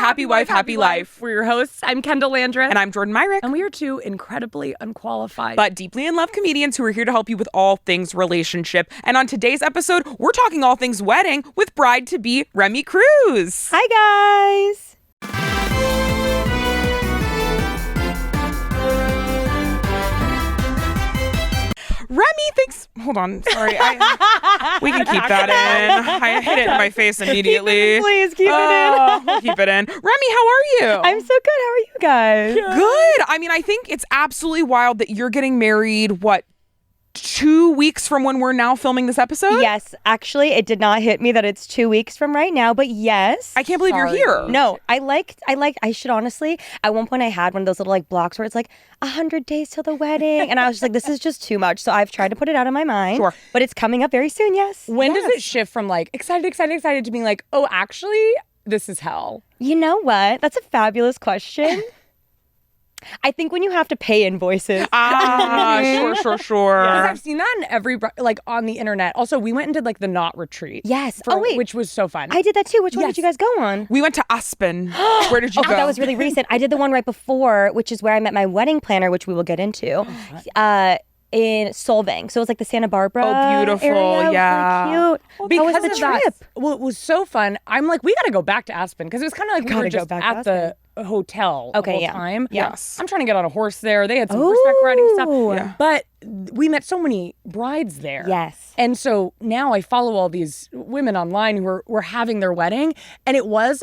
Happy Wife, Happy Life. We're your hosts. I'm Kendahl Landreth. And I'm Jordan Myrick. And we are two incredibly unqualified, but deeply in love comedians who are here to help you with all things relationship. And on today's episode, we're talking all things wedding with bride-to-be Remi Cruz. Hi, guys. Remi thinks... Hold on. Sorry. We can keep that in. I hit it in my face immediately. Please keep it in. We'll keep it in. Remi, how are you? I'm so good. How are you guys? Good. I mean, I think it's absolutely wild that you're getting married, 2 weeks from when we're now filming this episode? Yes. Actually, it did not hit me that it's 2 weeks from right now, but yes. I can't believe you're here. No, I should honestly, at one point I had one of those little blocks where it's 100 days till the wedding. And I was just this is just too much. So I've tried to put it out of my mind. Sure. But it's coming up very soon, yes. When does it shift from excited to being oh, actually, this is hell? You know what? That's a fabulous question. I think when you have to pay invoices. Sure. Because I've seen that in every, on the internet. Also, we went and did the knot retreat. Yes. Which was so fun. I did that too. Which one did you guys go on? We went to Aspen. Where did you go? That was really recent. I did the one right before, which is where I met my wedding planner, which we will get into. In Solvang. So it was the Santa Barbara beautiful. area. Yeah. Really cute. Because How was the trip? It was so fun. I'm we got to go back to Aspen because it was kind of we were just at the hotel the whole time. Yes. I'm trying to get on a horse there. They had some horseback riding stuff. Yeah. But we met so many brides there. Yes. And so now I follow all these women online who were having their wedding. And it was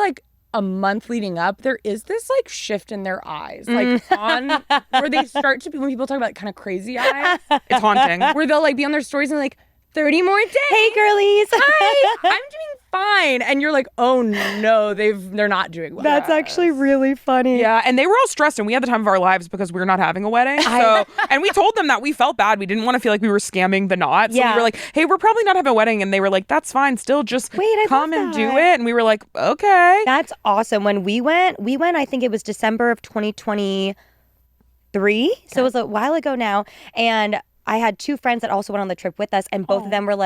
a month leading up, there is this shift in their eyes, on where they start to be, when people talk about kind of crazy eyes, It's haunting. where they'll be on their stories and 30 more days. Hey, girlies. Hi, I'm doing fine. And you're oh no, they're not doing well. That's actually really funny. Yeah, and they were all stressed, and we had the time of our lives because we're not having a wedding. So, and we told them that we felt bad. We didn't want to feel like we were scamming the knot. So we were hey, we're probably not having a wedding. And they were that's fine. Still just come and do it. And we were okay. That's awesome. When we went, I think it was December of 2023. So it was a while ago now. And I had two friends that also went on the trip with us, and both of them were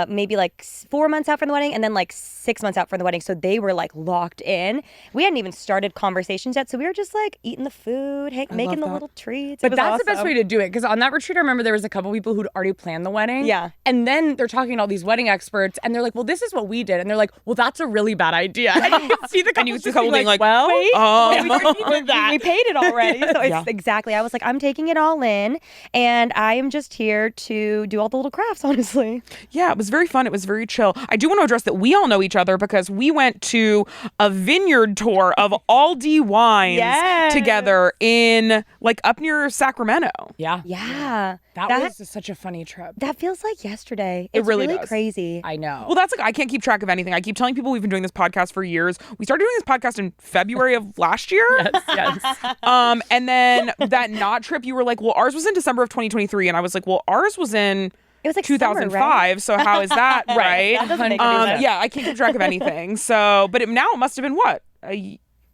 maybe 4 months out from the wedding and then 6 months out from the wedding. So they were locked in. We hadn't even started conversations yet. So we were just eating the food, making the little treats. But that's the best way to do it. Because on that retreat, I remember there was a couple people who'd already planned the wedding. Yeah. And then they're talking to all these wedding experts and they're well, this is what we did. And they're well, that's a really bad idea. And you can see the couple being well, wait, we paid it already. So it's exactly. I was I'm taking it all in, and I am just here to do all the little crafts, honestly. Yeah, it was very fun. It was very chill. I do want to address that we all know each other because we went to a vineyard tour of Aldi wines together in up near Sacramento. Yeah. Yeah. That was such a funny trip. That feels like yesterday. It's really does. Crazy. I know. Well, that's I can't keep track of anything. I keep telling people we've been doing this podcast for years. We started doing this podcast in February of last year. Yes. And then that knot trip, you were well, ours was in December of 2023. And I was well, ours was in... It was 2005, summer, right? So how is that, right? That doesn't make any sense. Yeah, I can't keep track of anything. So, but now it must have been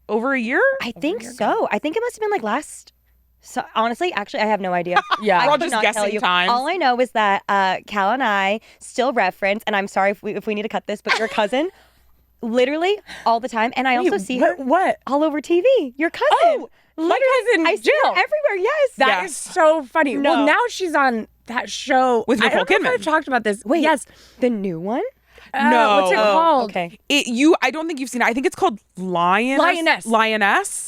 over a year? I think so. I think it must have been last... So honestly, actually, I have no idea. Yeah. I We're all could just not guessing tell you. times. All I know is that Cal and I still reference, and I'm sorry if we need to cut this, but your cousin, literally all the time. And I also see her all over TV. Your cousin. Oh, my cousin I see her everywhere, yes. That is so funny. No. Well, now she's on that show. With Nicole I don't know Kidman. if I've talked about this. Wait, yes. the new one? No. What's it called? Okay. I don't think you've seen it. I think it's called Lioness.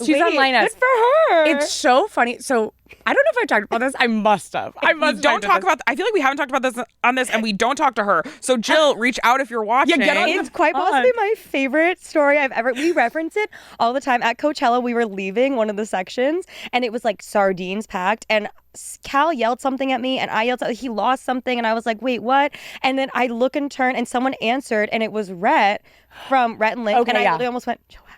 She's on Lioness. Good for her. It's so funny. So I don't know if I talked about this. I must have. Don't talk about. I feel like we haven't talked about this on this, and we don't talk to her. So Jill, reach out if you're watching. get on It's quite possibly my favorite story I've ever. We reference it all the time. At Coachella, we were leaving one of the sections, and it was sardines packed, and Cal yelled something at me, and I yelled. He lost something, and I was wait, what? And then I look and turn, and someone answered, and it was Rhett from Rhett and Link, and I literally almost went, Joe Wagner.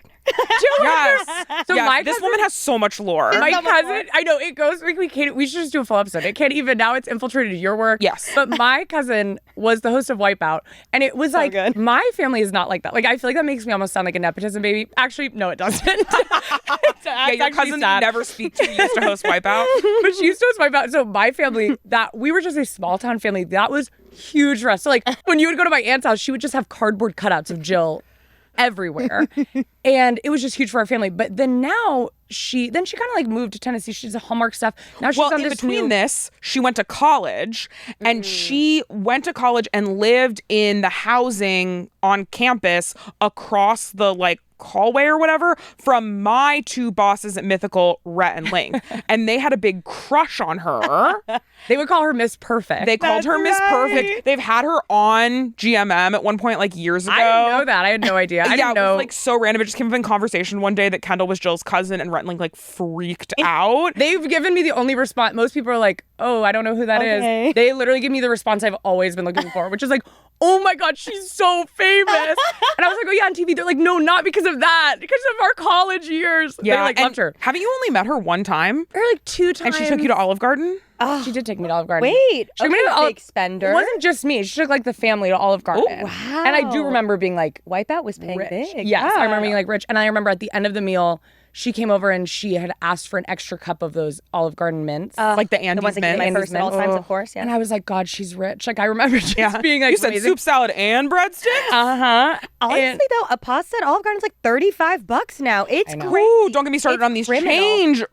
Yes. So yes. This woman has so much lore. My cousin, I know it goes. We can't. We should just do a full episode. It can't even now. It's infiltrated your work. Yes. But my cousin was the host of Wipeout, and it was good. My family is not like that. I feel like that makes me almost sound like a nepotism baby. Actually, no, it doesn't. Your cousin never speaks to you. Used to host Wipeout, but she used to host Wipeout. So my family, that we were just a small town family. That was huge for us. So when you would go to my aunt's house, she would just have cardboard cutouts of Jill everywhere. And it was just huge for our family. But then now she kind of like moved to Tennessee. She does Hallmark stuff. Now she's on in this between this, she went to college, and she went to college and lived in the housing on campus across the like hallway or whatever from my two bosses at Mythical, Rhett and Link. And they had a big crush on her. They would call her Miss Perfect. They called her Miss Perfect. They've had her on GMM at one point, like years ago. I didn't know that. I had no idea. I didn't know. It was like so random. It just came up in conversation one day that Kendahl was Jill's cousin, and Rhett and Link like freaked out. They've given me the only response. Most people are like, oh, I don't know who that is. They literally give me the response I've always been looking for, which is like, oh my God, she's so famous. And I was like, oh yeah, on TV. They're like, no, not because of that, because of our college years. Yeah, they like loved her. Haven't you only met her one time? Or like 2 times. And she took you to Olive Garden? Oh, she did take me to Olive Garden. Wait, she took me to big spender. It wasn't just me. She took like the family to Olive Garden. Oh, wow. And I do remember being like, Wipeout was paying rich. big. Yes, Yeah. I remember being like rich. And I remember at the end of the meal, she came over and she had asked for an extra cup of those Olive Garden mints. Like the The Andes ones that give mint. my first at all times, of course. Yeah. And I was like, God, she's rich. Like I remember just being like, you said amazing. soup salad and breadsticks? Uh-huh. Honestly, though, a pasta at Olive Garden's like $35 now. It's know. crazy. Ooh, don't get me started on these chain restaurants.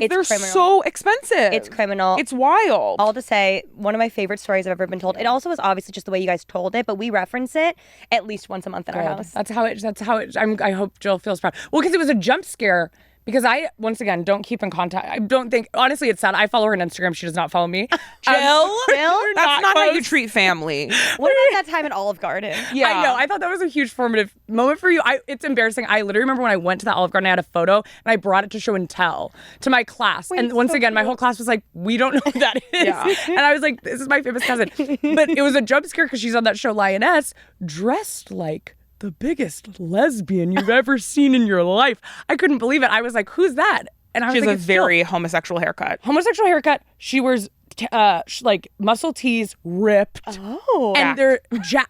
It's They're criminal. so expensive. It's criminal. It's wild. All to say, one of my favorite stories I've ever been told. It also was obviously just the way you guys told it, but we reference it at least once a month in our house. That's how it. I hope Jill feels proud. Well, because it was a jump scare. Because I, once again, don't keep in contact. I don't think, honestly, it's sad. I follow her on Instagram. She does not follow me. Jill? Jill? That's not how you close. treat family. What about that time at Olive Garden? Yeah. I know. I thought that was a huge formative moment for you. It's embarrassing. I literally remember when I went to that Olive Garden, I had a photo and I brought it to show and tell to my class. And once again, my whole class was like, we don't know who that is. Yeah. And I was like, this is my famous cousin. But it was a jump scare because she's on that show Lioness, dressed like the biggest lesbian you've ever seen in your life. I couldn't believe it. I was like, who's that? And I was She has like, a it's Jill. very homosexual haircut. Homosexual haircut. She wears like muscle tees, ripped. Oh. And they're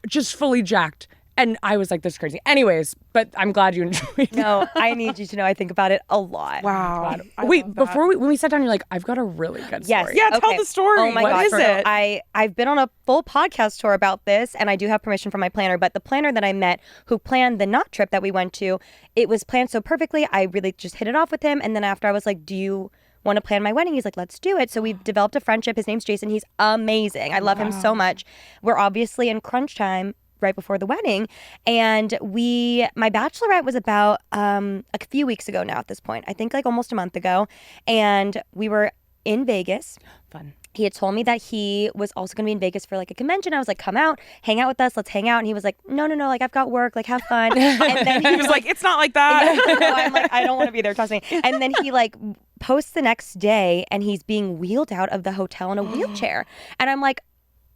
just fully jacked. And I was like, this is crazy. Anyways, but I'm glad you enjoyed it. No, I need you to know I think about it a lot. Wow. Wait, when we sat down, you're like, I've got a really good story. Yes. Yeah, tell Okay. the story. Oh my What gosh. is So it? I've been on a full podcast tour about this, and I do have permission from my planner, but the planner that I met who planned the knot trip that we went to, it was planned so perfectly. I really just hit it off with him. And then after I was like, do you want to plan my wedding? He's like, let's do it. So we've developed a friendship. His name's Jason. He's amazing. I love him so much. We're obviously in crunch time right before the wedding, and my bachelorette was about a few weeks ago now at this point, I think like almost a month ago, and we were in Vegas. Fun. He had told me that he was also going to be in Vegas for like a convention. I was like, come out, hang out with us, let's hang out. And he was like, no, like I've got work, like have fun. And then He was like, it's not like that. no, I'm like, I don't want to be there, trust me. And then he like posts the next day and he's being wheeled out of the hotel in a wheelchair. And I'm like,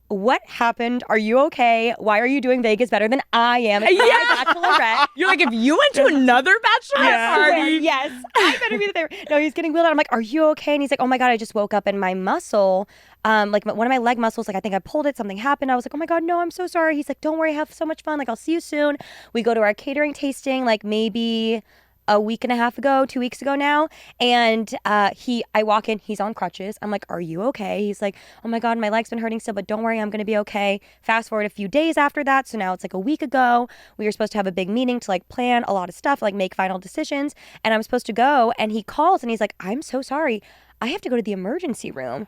what happened? Are you okay? Why are you doing Vegas better than I am? It's my bachelorette. You're like, if you went to another bachelorette party. Yes, I better be there. No, he's getting wheeled out. I'm like, are you okay? And he's like, oh my God, I just woke up and my muscle, like one of my leg muscles, like I think I pulled it, something happened. I was like, oh my God, no, I'm so sorry. He's like, don't worry, have so much fun. Like, I'll see you soon. We go to our catering tasting, like maybe a week and a half ago, 2 weeks ago now. And I walk in, he's on crutches. I'm like, are you okay? He's like, oh my God, my leg's been hurting still, but don't worry, I'm going to be okay. Fast forward a few days after that. So now it's like a week ago. We were supposed to have a big meeting to like plan a lot of stuff, like make final decisions. And I'm supposed to go. And he calls and he's like, I'm so sorry. I have to go to the emergency room.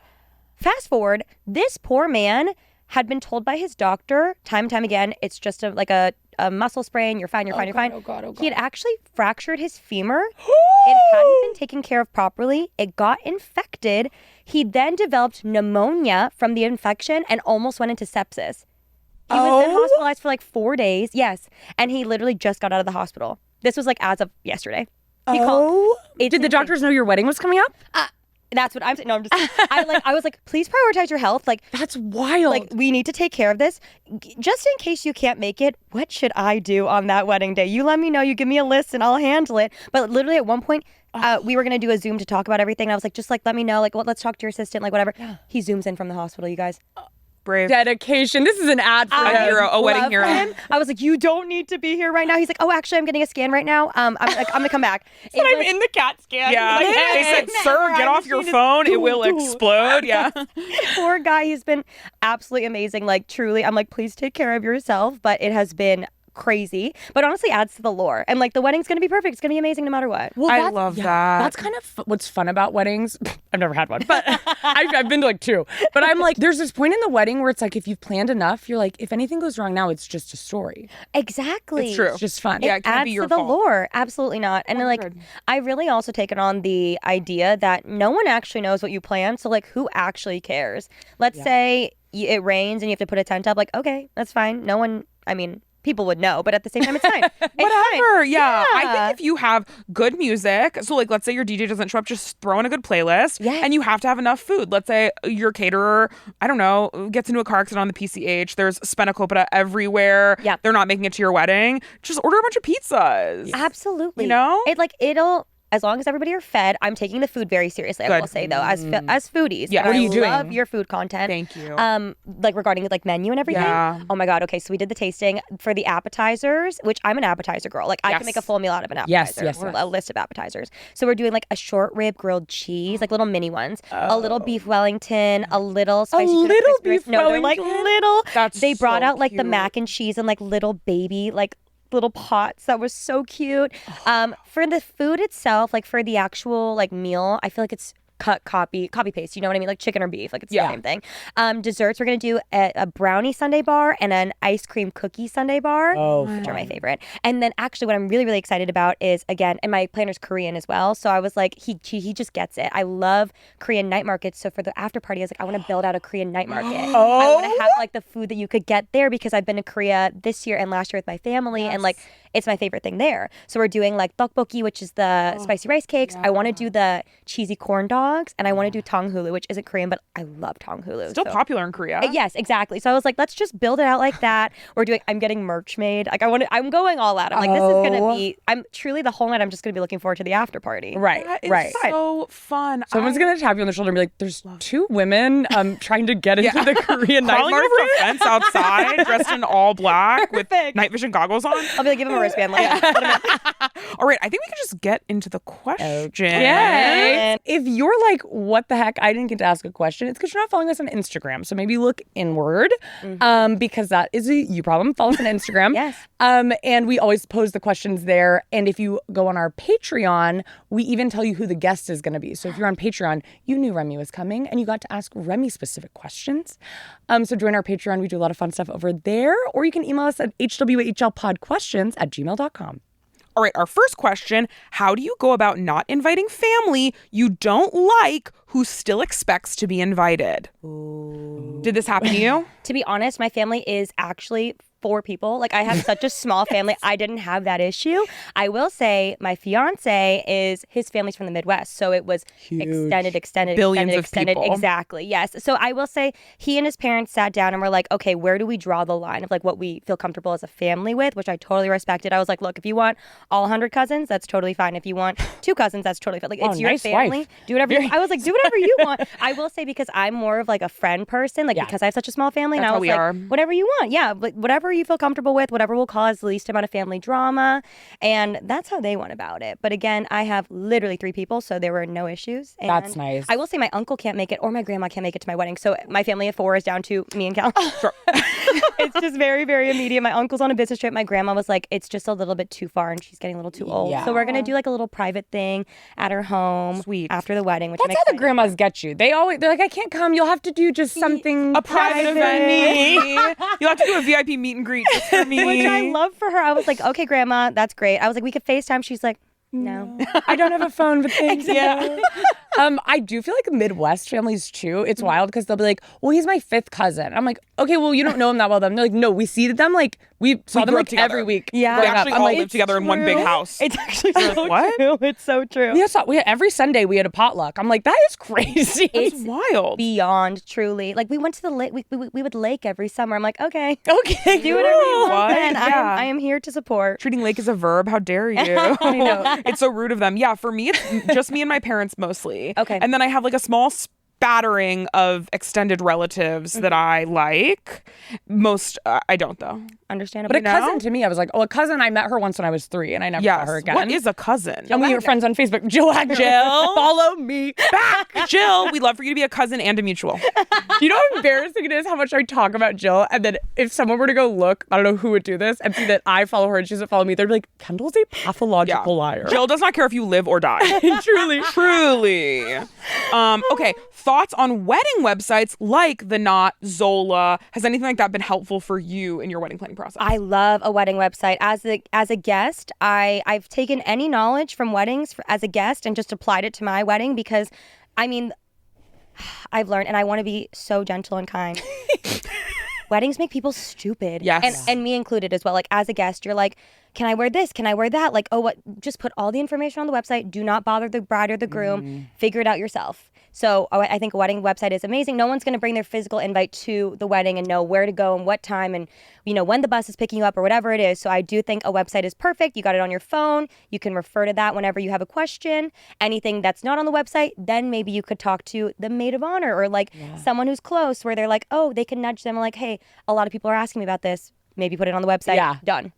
Fast forward, this poor man had been told by his doctor time and time again, it's just a muscle sprain, you're fine. Oh God. He had actually fractured his femur. It hadn't been taken care of properly. It got infected. He then developed pneumonia from the infection and almost went into sepsis. He was then hospitalized for like 4 days. Yes. And he literally just got out of the hospital. This was like as of yesterday. He called. Did the doctors know your wedding was coming up? That's what I'm saying. No, I'm just. I was like, please prioritize your health. Like, That's wild. like we need to take care of this. Just in case you can't make it, what should I do on that wedding day? You let me know. You give me a list and I'll handle it. But literally at one point, we were gonna do a Zoom to talk about everything. And I was like, just like let me know. Like, well, let's talk to your assistant. Like, whatever. He zooms in from the hospital. You guys. Brave. Dedication. This is an ad for A him. hero, a wedding Love hero. him. I was like, you don't need to be here right now. He's like, oh, actually, I'm getting a scan right now. I'm gonna come back. But I'm in the CAT scan. Yeah. Like, They said, sir, get off your phone. It will explode. Yeah. Poor guy. He's been absolutely amazing. Like, truly, I'm like, please take care of yourself. But it has been crazy, but honestly adds to the lore. And like the wedding's going to be perfect. It's going to be amazing no matter what. Well, I love that. That's kind of what's fun about weddings. I've never had one, but I've been to like 2. But I'm like, there's this point in the wedding where it's like, if you've planned enough, you're like, if anything goes wrong now, it's just a story. Exactly. It's true. It's just fun. Yeah, it can't adds be your to the fault. lore. Absolutely not. And like, 100. I really also taken on the idea that no one actually knows what you plan. So like, who actually cares? Let's say it rains and you have to put a tent up. Like, okay, that's fine. No one, I mean, people would know, but at the same time, it's fine. It's Whatever. fine. Yeah. I think if you have good music, so like let's say your DJ doesn't show up, just throw in a good playlist. Yes. And you have to have enough food. Let's say your caterer, I don't know, gets into a car accident on the PCH. There's spanakopita everywhere. Yeah. They're not making it to your wedding. Just order a bunch of pizzas. Absolutely. You know? It'll. As long as everybody are fed, I'm taking the food very seriously. I Good. will say though, as foodies, Yeah. and What are you I doing? love your food content. Thank you. Like regarding like menu and everything. Yeah. Oh my god. Okay, so we did the tasting for the appetizers, which I'm an appetizer girl. Like I Yes. can make a full meal out of an Yes, appetizer. yes, or yes. a list of appetizers. So we're doing like a short rib grilled cheese, like little mini ones, a little beef Wellington, a little spicy tuna little crispy rice. beef No, they're like Wellington? little. That's They brought so out like the cute. mac and cheese and like little baby like little pots that was so cute. For the food itself, like for the actual like meal, I feel like it's copy paste, you know what I mean, like chicken or beef, like it's the same thing. Desserts, we're gonna do a brownie sundae bar and an ice cream cookie sundae bar, which are my favorite. And then actually what I'm really really excited about is, again, and my planner's Korean as well, so I was like, he just gets it. I love Korean night markets, so for the after party I was like, I want to build out a Korean night market. I want to have like the food that you could get there, because I've been to Korea this year and last year with my family, and like it's my favorite thing there. So we're doing like tteokbokki, which is the spicy rice cakes. I want to do the cheesy corn dogs, and I want to do tonghulu, which isn't Korean, but I love tonghulu. Still popular in Korea. Yes, exactly. So I was like, let's just build it out like that. I'm getting merch made. Like I'm going all out. I'm like, this is gonna be. I'm truly the whole night. I'm just gonna be looking forward to the after party. Right, That is right. so fun. Someone's gonna tap you on the shoulder and be like, "There's 2 women trying to get into the Korean night crawling over market." a fence outside, dressed in all black with night vision goggles on. I'll be like, give him a wristband. Like, All right, I think we can just get into the question. Yay. If you're like, what the heck, I didn't get to ask a question, it's because you're not following us on Instagram. So maybe look inward, because that is a you problem. Follow us on Instagram. Yes. And we always pose the questions there. And if you go on our Patreon, we even tell you who the guest is going to be. So if you're on Patreon, you knew Remi was coming and you got to ask Remi specific questions. So join our Patreon. We do a lot of fun stuff over there. Or you can email us at hwahlpodquestions@gmail.com. All right, our first question, how do you go about not inviting family you don't like who still expects to be invited? Ooh. Did this happen to you? to be honest, my family is actually 4 people. Like I have such a small family. I didn't have that issue. I will say my fiance his family's from the Midwest. So it was extended, Billions of extended. people. Exactly. Yes. So I will say he and his parents sat down and were like, okay, where do we draw the line of like what we feel comfortable as a family with, which I totally respected. I was like, look, if you want all 100 cousins, that's totally fine. If you want 2 cousins, that's totally fine. Like it's your nice family. wife. Do whatever I was like, do whatever you want. I will say, because I'm more of like a friend person, like because I have such a small family, That's and I how was we like, are. whatever you want. Yeah, but whatever you feel comfortable with, whatever will cause the least amount of family drama. And that's how they went about it. But again, I have literally 3 people, so there were no issues. And That's nice. I will say my uncle can't make it, or my grandma can't make it to my wedding. So my family of 4 is down to me and Cal. Sure. It's just very, very immediate. My uncle's on a business trip. My grandma was like, it's just a little bit too far and she's getting a little too old. Yeah. So we're going to do like a little private thing at her home. Sweet. After the wedding, which That's how the grandmas get you. They're like, I can't come. You'll have to do just something A private event. You'll have to do a VIP meet and greet just for me. Which I love for her. I was like, okay, grandma, that's great. I was like, we could FaceTime. She's like, no. I don't have a phone, but thanks. Yeah. I do feel like Midwest families too. It's wild because they'll be like, well, he's my 5th cousin. I'm like, okay, well, you don't know him that well then. They're like, no, we see them like, we saw them grew up like together. every week. Yeah. We growing up. actually I'm all like, live together in one big house. It's actually so What? true. It's so true. we had every Sunday we had a potluck. I'm like, that is crazy. It's wild. Beyond, truly. Like we went to the lake. We would lake every summer. I'm like, okay, okay, do whatever you want. What? Then Yeah. I am here to support. Treating lake as a verb. How dare you? I know. It's so rude of them. Yeah, for me, it's just me and my parents mostly. Okay. And then I have like a small spattering of extended relatives that I like. Most, I don't though. understandable. But a cousin to me, I was like, a cousin, I met her once when I was 3 and I never saw her again. What is a cousin? And we were friends on Facebook. Jill. Follow me back. Jill, we'd love for you to be a cousin and a mutual. You know how embarrassing it is how much I talk about Jill? And then if someone were to go look, I don't know who would do this, and see that I follow her and she doesn't follow me, they'd be like, Kendall's a pathological liar. Jill does not care if you live or die. Truly. Okay, thoughts on wedding websites like The Knot, Zola. Has anything like that been helpful for you in your wedding planning process? I love a wedding website. As a guest, I've taken any knowledge from weddings as a guest and just applied it to my wedding because, I mean, I've learned, and I want to be so gentle and kind. Weddings make people stupid. Yes. And me included as well. Like, as a guest, you're like, can I wear this? Can I wear that? Like, just put all the information on the website. Do not bother the bride or the groom. Figure it out yourself. So I think a wedding website is amazing. No one's going to bring their physical invite to the wedding and know where to go and what time and, when the bus is picking you up or whatever it is. So I do think a website is perfect. You got it on your phone. You can refer to that whenever you have a question. Anything that's not on the website, then maybe you could talk to the maid of honor or someone who's close where they're like, oh, they can nudge them like, hey, a lot of people are asking me about this. Maybe put it on the website. Yeah. Done.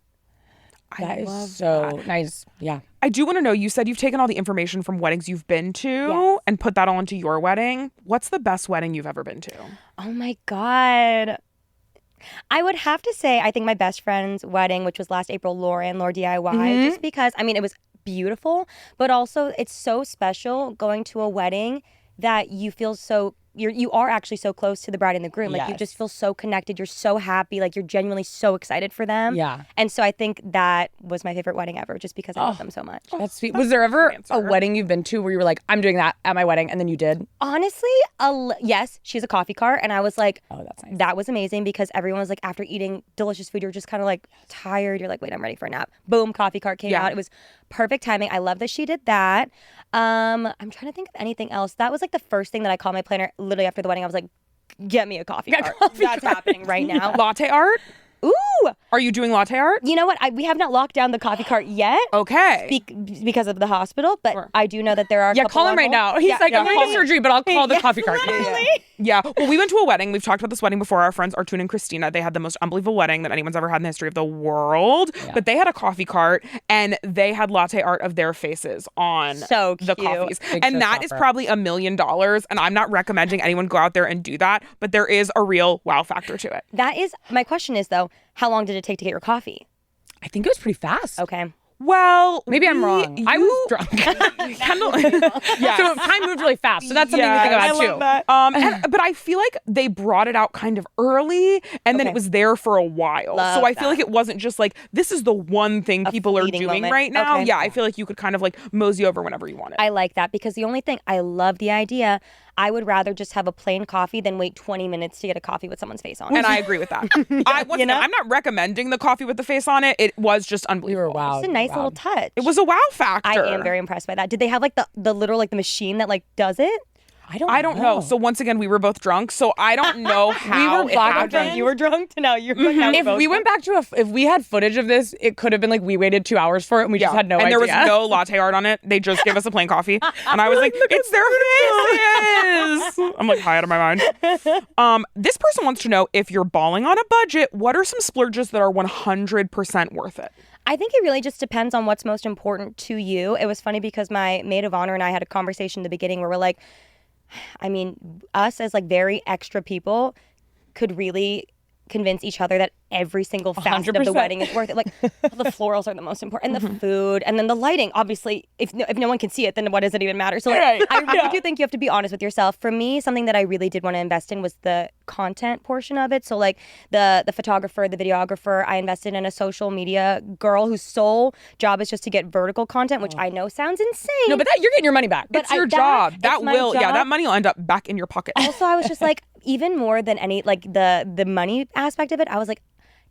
That is so nice. Yeah. I do want to know, you said you've taken all the information from weddings you've been to and put that all into your wedding. What's the best wedding you've ever been to? Oh my God. I would have to say, I think my best friend's wedding, which was last April, Laura DIY, just because, it was beautiful, but also it's so special going to a wedding that you feel so you are actually so close to the bride and the groom. Like, you just feel so connected. You're so happy. Like, you're genuinely so excited for them. Yeah. And so I think that was my favorite wedding ever, just because I love them so much. That's sweet. Was there ever a wedding you've been to where you were like, I'm doing that at my wedding, and then you did? Honestly, yes, she's a coffee cart. And I was like, oh, that's nice. That was amazing because everyone was like, after eating delicious food, you're just kind of like tired. You're like, wait, I'm ready for a nap. Boom, coffee cart came out. It was perfect timing. I love that she did that. I'm trying to think of anything else. That was like the first thing that I called my planner literally after the wedding. I was like, get me a coffee cart. That's happening right now. Latte art? Ooh. Are you doing latte art? You know what? We have not locked down the coffee cart yet. Okay. Because of the hospital, but I do know that there are a couple call him right now. He's like, I'm going to surgery, but I'll call the coffee cart. Yeah. Well, we went to a wedding. We've talked about this wedding before. Our friends Artun and Christina, they had the most unbelievable wedding that anyone's ever had in the history of the world. Yeah. But they had a coffee cart and they had latte art of their faces on the coffees. And that is probably $1 million. And I'm not recommending anyone go out there and do that, but there is a real wow factor to it. That is, my question is though, how long did it take to get your coffee? I think it was pretty fast. Okay. Well, maybe I'm wrong. I was drunk. Kendall. Yeah. So time moved really fast. So that's something to think about too. But I feel like they brought it out kind of early, and then it was there for a while. So I feel like it wasn't just like this is the one thing people are doing right now. Okay. Yeah, I feel like you could kind of like mosey over whenever you want it. I like that because the only thing I love the idea. I would rather just have a plain coffee than wait 20 minutes to get a coffee with someone's face on it. And I agree with that. I'm not recommending the coffee with the face on it. It was just unbelievable. Wow. It's a nice little touch. It was a wow factor. I am very impressed by that. Did they have like the literal like the machine that like does it? I don't know. So once again, we were both drunk, so I don't know how we were black drunk. You were drunk. No, you're. If we went back to if we had footage of this, it could have been like we waited 2 hours for it and we just had no idea. And there was no latte art on it. They just gave us a plain coffee, and I was like, "It's their faces." I'm like high out of my mind. This person wants to know if you're balling on a budget. What are some splurges that are 100% worth it? I think it really just depends on what's most important to you. It was funny because my maid of honor and I had a conversation in the beginning where we're like, I mean, us as like very extra people could really convince each other that every single facet 100%. of the wedding is worth it. Like the florals are the most important, and the food, and then the lighting. Obviously, if no one can see it, then what does it even matter? So like, I really do think you have to be honest with yourself. For me, something that I really did want to invest in was the content portion of it. So like the photographer, the videographer. I invested in a social media girl whose sole job is just to get vertical content, which I know sounds insane. No, but you're getting your money back. It's your job. That money will end up back in your pocket. Also, I was just like, even more than any like the money aspect of it, I was like,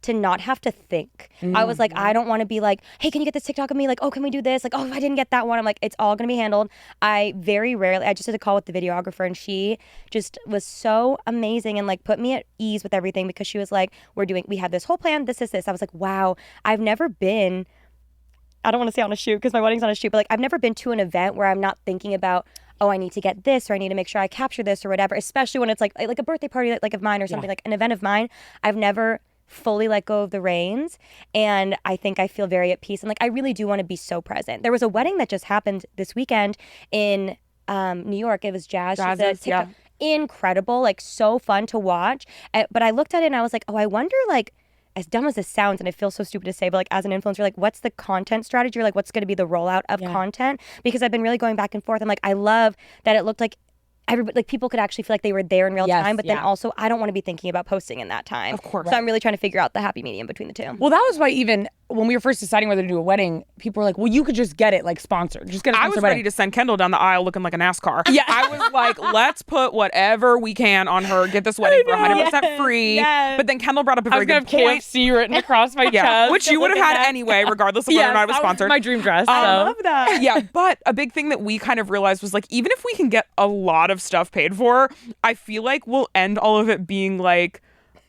to not have to think. I was like, I don't want to be like, hey, can you get this TikTok of me? Like, oh, can we do this? Like, oh, I didn't get that one. I'm like, it's all going to be handled. I just did a call with the videographer and she just was so amazing and like put me at ease with everything because she was like, we have this whole plan. This is this. I was like, wow, I've never been, I don't want to say on a shoot because my wedding's on a shoot, but like I've never been to an event where I'm not thinking about, oh, I need to get this or I need to make sure I capture this or whatever, especially when it's like a birthday party like of mine or something, like an event of mine. I've never fully let go of the reins. And I think I feel very at peace. And like, I really do want to be so present. There was a wedding that just happened this weekend in New York. It was Jazz. Jazz's, yeah. Incredible, like so fun to watch. But I looked at it and I was like, oh, I wonder, like, as dumb as this sounds, and it feels so stupid to say, but like as an influencer, like what's the content strategy, or like what's going to be the rollout of content? Because I've been really going back and forth. And like, I love that it looked like everybody, like people could actually feel like they were there in real time, but then also I don't want to be thinking about posting in that time. Of course. So I'm really trying to figure out the happy medium between the two. Well, that was why even when we were first deciding whether to do a wedding, people were like, well, you could just get it like sponsored. Just get a sponsored I was wedding. ready to send Kendahl down the aisle looking like a NASCAR. Yeah. I was like, let's put whatever we can on her, get this wedding for 100% free. Yes. But then Kendahl brought up a very good I was point. KFC written across my chest. Which you would have had anyway, regardless of whether or not it was sponsored. My dream dress. I love that. Yeah, but a big thing that we kind of realized was like, even if we can get a lot of stuff paid for, I feel like we'll end all of it being like,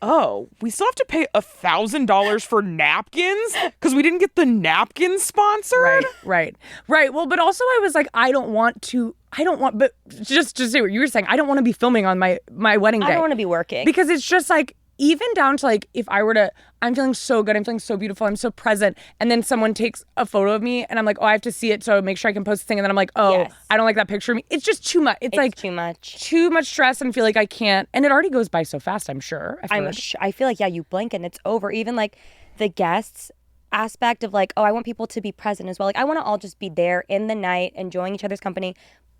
oh, we still have to pay $1,000 for napkins because we didn't get the napkins sponsored. Right. Well, but also I was like, but just to say what you were saying, I don't want to be filming on my wedding day. I don't want to be working. Because it's just like, even down to like, if I were to, I'm feeling so good, I'm feeling so beautiful, I'm so present, and then someone takes a photo of me and I'm like, oh, I have to see it so make sure I can post the thing, and then I'm like, oh, I don't like that picture of me. It's just too much. It's like too much. Too much stress, and feel like I can't, and it already goes by so fast, I'm sure. I feel like, you blink and it's over. Even like the guests aspect of like, oh, I want people to be present as well. Like I want to all just be there in the night, enjoying each other's company.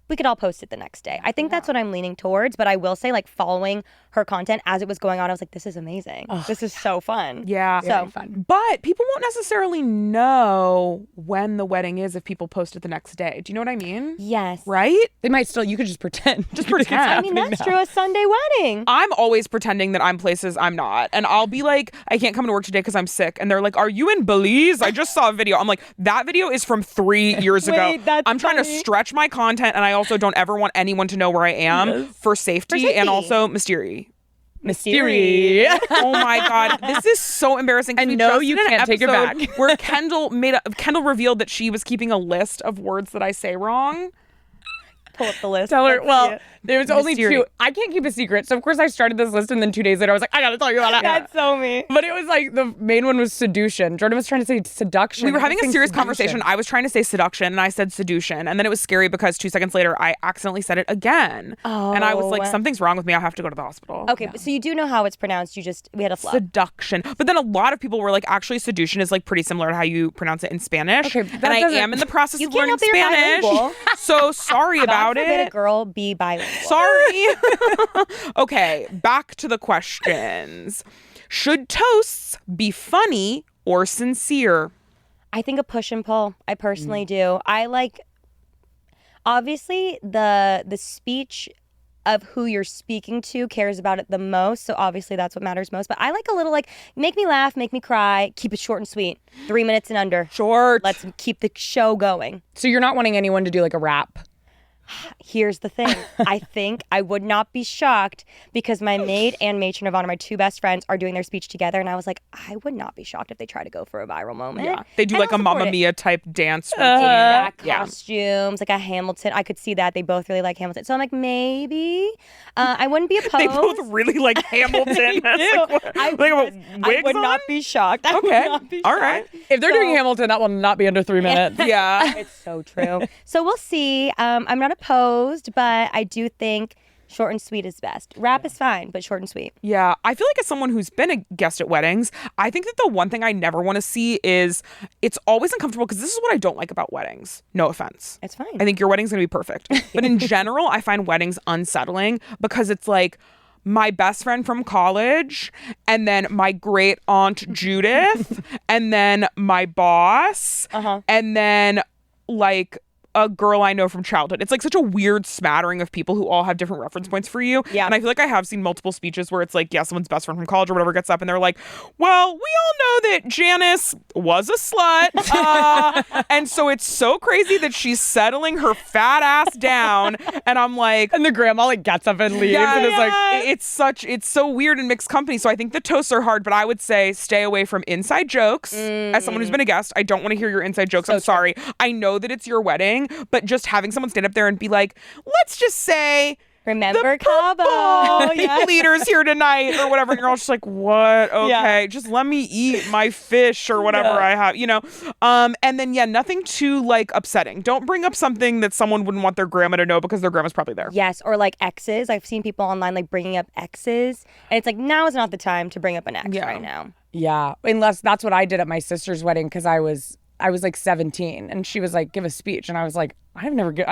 We could all post it the next day. I think that's what I'm leaning towards. But I will say, like, following her content as it was going on, I was like, this is amazing. This is so fun. Yeah. So fun. But people won't necessarily know when the wedding is if people post it the next day. Do you know what I mean? Yes. Right? They might still, you could just pretend. Just pretend. I mean, that's true. A Sunday wedding. I'm always pretending that I'm places I'm not. And I'll be like, I can't come to work today because I'm sick. And they're like, are you in Belize? I just saw a video. I'm like, that video is from 3 years ago. I'm trying to stretch my content, and I also don't ever want anyone to know where I am for safety and also mystery. Oh my God. This is so embarrassing. And no, you can't take it back. Where Kendahl revealed that she was keeping a list of words that I say wrong. Pull up the list. Tell her, well, there was only two. I can't keep a secret. So, of course, I started this list, and then 2 days later, I was like, I got to tell you about it. That's so me. But it was like, the main one was seduction. Jordan was trying to say seduction. We were having a serious conversation. I was trying to say seduction, and I said seduction. And then it was scary because 2 seconds later, I accidentally said it again. Oh. And I was like, something's wrong with me. I have to go to the hospital. Okay, so you do know how it's pronounced. We had a flub. Seduction. But then a lot of people were like, actually, seduction is like pretty similar to how you pronounce it in Spanish. Okay, and I am in the process of learning Spanish. So sorry about it. A girl be bilingual. Sorry. Okay, back to the questions. Should toasts be funny or sincere? I think a push and pull. I personally do. I like, obviously, the speech of who you're speaking to cares about it the most. So obviously that's what matters most. But I like a little like, make me laugh, make me cry, keep it short and sweet. 3 minutes and under. Short. Let's keep the show going. So you're not wanting anyone to do like a rap? Here's the thing. I think I would not be shocked because my maid and matron of honor, my 2 best friends, are doing their speech together. And I was like, I would not be shocked if they try to go for a viral moment. Yeah. They do like a Mamma Mia type dance. Costumes, like a Hamilton. I could see that. They both really like Hamilton. So I'm like, maybe. I wouldn't be opposed. They both really like Hamilton. I would not be shocked. Okay. All right. If they're doing Hamilton, that will not be under 3 minutes. Yeah. It's so true. So we'll see. I'm not opposed, but I do think short and sweet is best. Rap is fine, but short and sweet. Yeah. I feel like as someone who's been a guest at weddings, I think that the one thing I never want to see is it's always uncomfortable because this is what I don't like about weddings. No offense. It's fine. I think your wedding's going to be perfect. But in general, I find weddings unsettling because it's like my best friend from college, and then my great aunt Judith, and then my boss, and then like a girl I know from childhood. It's like such a weird smattering of people who all have different reference points for you. Yeah. And I feel like I have seen multiple speeches where it's like, yeah, someone's best friend from college or whatever gets up and they're like, well, we all know that Janice was a slut. And so it's so crazy that she's settling her fat ass down. And I'm like, and the grandma like gets up and leaves and is like, it's so weird in mixed company. So I think the toasts are hard, but I would say stay away from inside jokes. As someone who's been a guest, I don't want to hear your inside jokes. I'm sorry. I know that it's your wedding, but just having someone stand up there and be like, let's just say Remember Cabo? Yeah. Leaders here tonight or whatever. And you're all just like, what? Okay, just let me eat my fish or whatever I have, and then nothing too like upsetting. Don't bring up something that someone wouldn't want their grandma to know because their grandma's probably there. Yes, or like exes. I've seen people online like bringing up exes, and it's like now is not the time to bring up an ex right now. Yeah, unless that's what I did at my sister's wedding because I was like 17 and she was like, give a speech, and I was like, I've never been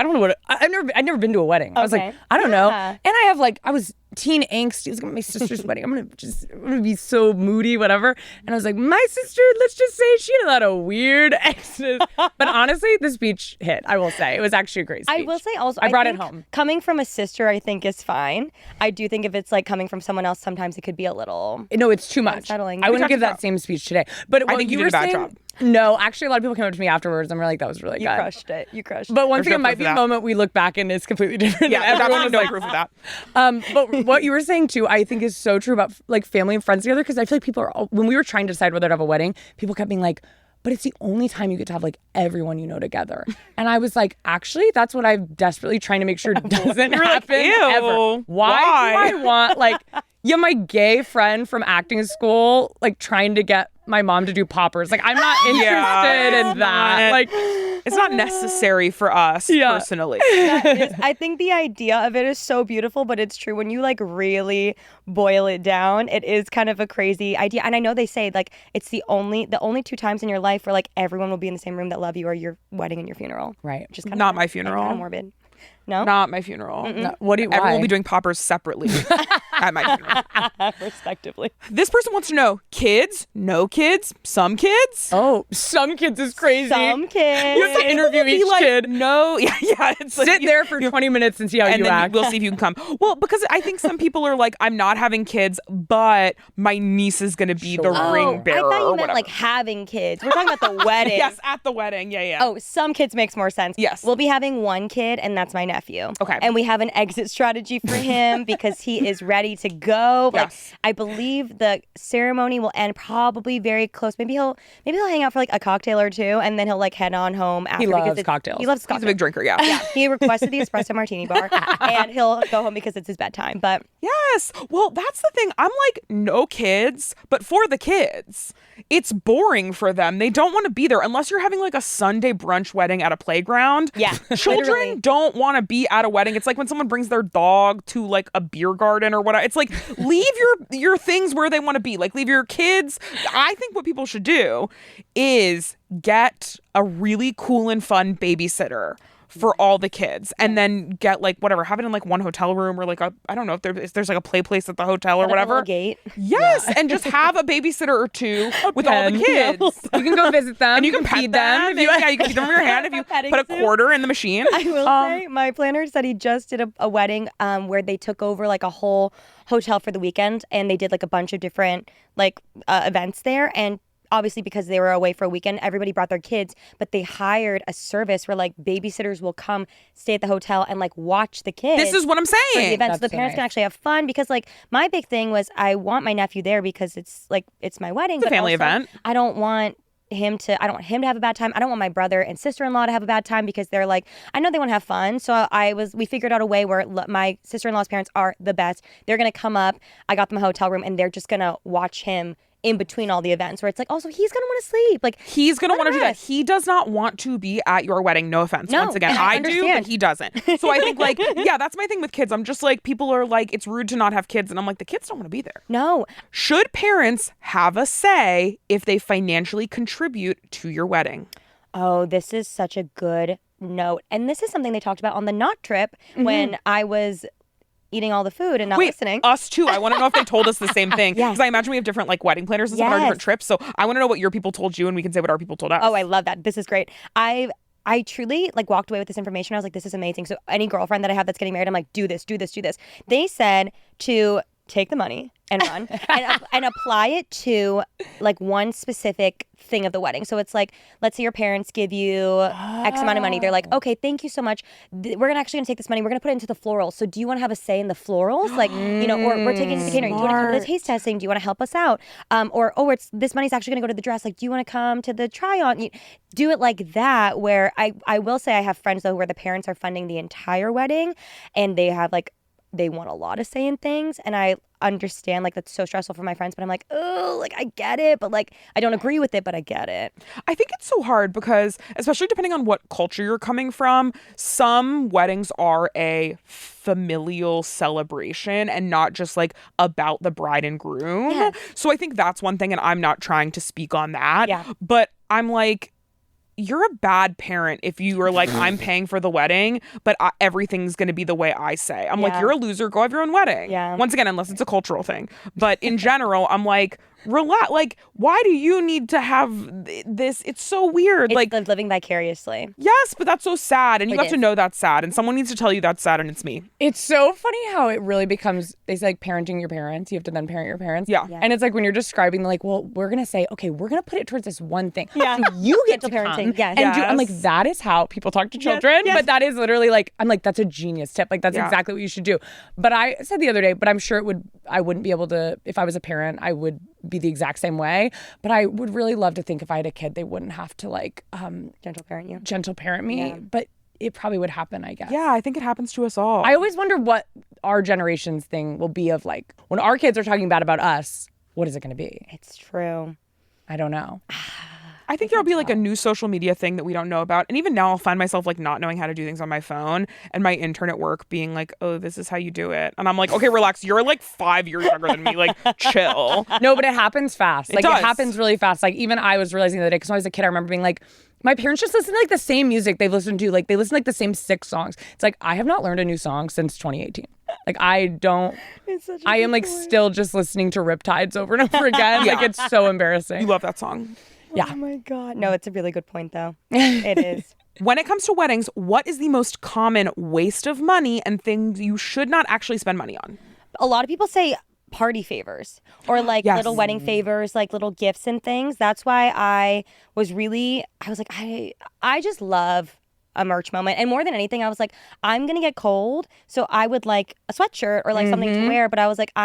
to a wedding. I was like, I don't know. And I was teen angst. It was my sister's wedding. I'm gonna be so moody, whatever. And I was like, my sister, let's just say she had a lot of weird exes. But honestly, the speech hit. I will say it was actually a great speech. I will say also, I brought it home. Coming from a sister, I think is fine. I do think if it's like coming from someone else, sometimes it could be a little. No, it's too much. Unsettling. I wouldn't give that same speech today. But I think you did a bad job. No, actually, a lot of people came up to me afterwards and were like, that was really good. You crushed it. But one thing, it might be a moment we look back and it's completely different. Yeah, everyone was no proof of that. But what you were saying too, I think is so true about like family and friends together, because I feel like people are, when we were trying to decide whether to have a wedding, people kept being like, but it's the only time you get to have like everyone you know together. And I was like, actually, that's what I'm desperately trying to make sure doesn't happen ever. Why do I want like, my gay friend from acting school, like trying to get my mom to do poppers. Like, I'm not interested in that. Like, it's not necessary for us personally. I think the idea of it is so beautiful, but it's true. When you like really boil it down, it is kind of a crazy idea. And I know they say like it's the only 2 times in your life where like everyone will be in the same room that love you, or your wedding and your funeral. Right. Just kind not my funeral. Kind of morbid. No? Not my funeral. No. Everyone will be doing poppers separately at my funeral. Respectively. This person wants to know, kids, no kids, some kids? Oh, some kids is crazy. Some kids. You have to interview each kid. No. Yeah. It's Sit there for 20 minutes and see how you act. We'll see if you can come. Well, because I think some people are like, I'm not having kids, but my niece is going to be the ring bearer. I thought you meant whatever. like having kids. We're talking about the wedding. Yes, at the wedding. Yeah. Oh, some kids makes more sense. Yes. We'll be having one kid, and that's my nephew. Okay. And we have an exit strategy for him because he is ready to go. Like, yes. I believe the ceremony will end probably very close. Maybe he'll hang out for like a cocktail or two, and then he'll like head on home after. He loves cocktails. He loves cocktails. He's a big drinker, yeah. Yeah. He requested the espresso martini bar, and he'll go home because it's his bedtime. But yes. Well, that's the thing. I'm like, no kids, but for the kids, it's boring for them. They don't want to be there unless you're having like a Sunday brunch wedding at a playground. Yeah. Children literally. don't want to be at a wedding. It's like when someone brings their dog to like a beer garden or whatever. It's like, leave your things where they want to be. Like, leave your kids. I think what people should do is get a really cool and fun babysitter for all the kids, and then get like whatever, have it in like one hotel room, or like I don't know if there's like a play place at the hotel or whatever. A gate. Yes, and just have a babysitter or two with all the kids. You can go visit them, and you can feed them. You can feed them in your hand if you put a quarter in the machine. I will say, my planner said he just did a wedding where they took over like a whole hotel for the weekend, and they did like a bunch of different like events there, and obviously because they were away for a weekend, everybody brought their kids, but they hired a service where like babysitters will come stay at the hotel and like watch the kids. This is what I'm for the saying. event, so the parents can actually have fun, because like my big thing was I want my nephew there because it's my wedding. It's a family event. I don't want him to have a bad time. I don't want my brother and sister-in-law to have a bad time, because they're like, I know they want to have fun. So we figured out a way where my sister-in-law's parents are the best. They're going to come up. I got them a hotel room, and they're just going to watch him in between all the events, where it's like, also he's gonna want to sleep. Like, he's gonna want to do that. He does not want to be at your wedding. No offense. No, once again, I do, but he doesn't. So I think like, yeah, that's my thing with kids. I'm just like, people are like, it's rude to not have kids, and I'm like, the kids don't want to be there. No. Should parents have a say if they financially contribute to your wedding? Oh, this is such a good note, and this is something they talked about on the Not trip when I was eating all the food and not listening. Us too. I want to know if they told us the same thing. Because I imagine we have different like wedding planners and stuff on our different trips. So I want to know what your people told you, and we can say what our people told us. Oh, I love that. This is great. I truly like walked away with this information. I was like, this is amazing. So any girlfriend that I have that's getting married, I'm like, do this. They said to take the money and run and apply it to like one specific thing of the wedding. So it's like, let's say your parents give you X amount of money. They're like, okay, thank you so much. We're actually gonna take this money. We're gonna put it into the florals. So do you want to have a say in the florals? Like, or we're taking it to the catering. Do you want to come to the taste testing? Do you want to help us out? This money's actually gonna go to the dress. Like, do you want to come to the try on? Do it like that. Where I will say I have friends though where the parents are funding the entire wedding, and they have like they want a lot of say in things, and I understand like that's so stressful for my friends, but I'm like, oh, like I get it, but like I don't agree with it, but I get it. I think it's so hard because, especially depending on what culture you're coming from, some weddings are a familial celebration and not just like about the bride and groom. Yes. So I think that's one thing, and I'm not trying to speak on that. Yeah. But I'm like, you're a bad parent if you are like, I'm paying for the wedding, but everything's going to be the way I say. I'm like, you're a loser. Go have your own wedding. Yeah. Once again, unless it's a cultural thing. But in general, I'm like, relax. Like, why do you need to have this? It's so weird. It's like living vicariously. Yes, but that's so sad. And you have to is. know that's sad. And someone needs to tell you that's sad, and it's me. It's so funny how it really becomes, they say like parenting your parents. You have to then parent your parents. Yeah. And it's like when you're describing, like, well, we're going to say, okay, we're going to put it towards this one thing. Yeah. So you get to Gentle parenting. come Yes. and do, I'm like, Yes. that is how people talk to children. yes. But that is literally like, I'm like, that's a genius tip. Like, that's Yeah. exactly what you should do. But I said the other day, but I'm sure I wouldn't be able to, if I was a parent, I would be the exact same way. But I would really love to think if I had a kid, they wouldn't have to like Gentle parent you. gentle parent me. Yeah. But it probably would happen, I guess. Yeah, I think it happens to us all. I always wonder what our generation's thing will be of like, when our kids are talking bad about us, what is it going to be? It's true. I don't know. I think there'll be like a new social media thing that we don't know about. And even now I'll find myself like not knowing how to do things on my phone, and my intern at work being like, oh, this is how you do it. And I'm like, okay, relax. You're like 5 years younger than me. Like, chill. No, but it happens fast. Like, does. it happens really fast. Like, even I was realizing the other day, because when I was a kid, I remember being like, my parents just listen to like the same music they've listened to. Like, they listen to like the same 6 songs. It's like, I have not learned a new song since 2018. Like, I don't, I am like still just listening to Riptides over and over again. Yeah. Like, it's so embarrassing. You love that song. Yeah. Oh my God. No, it's a really good point though. It is. When it comes to weddings, what is the most common waste of money and things you should not actually spend money on? A lot of people say party favors or like Yes. little wedding favors, like little gifts and things. That's why I was like, I just love a merch moment. And more than anything, I was like, I'm going to get cold. So I would like a sweatshirt or like something to wear. But I was like, so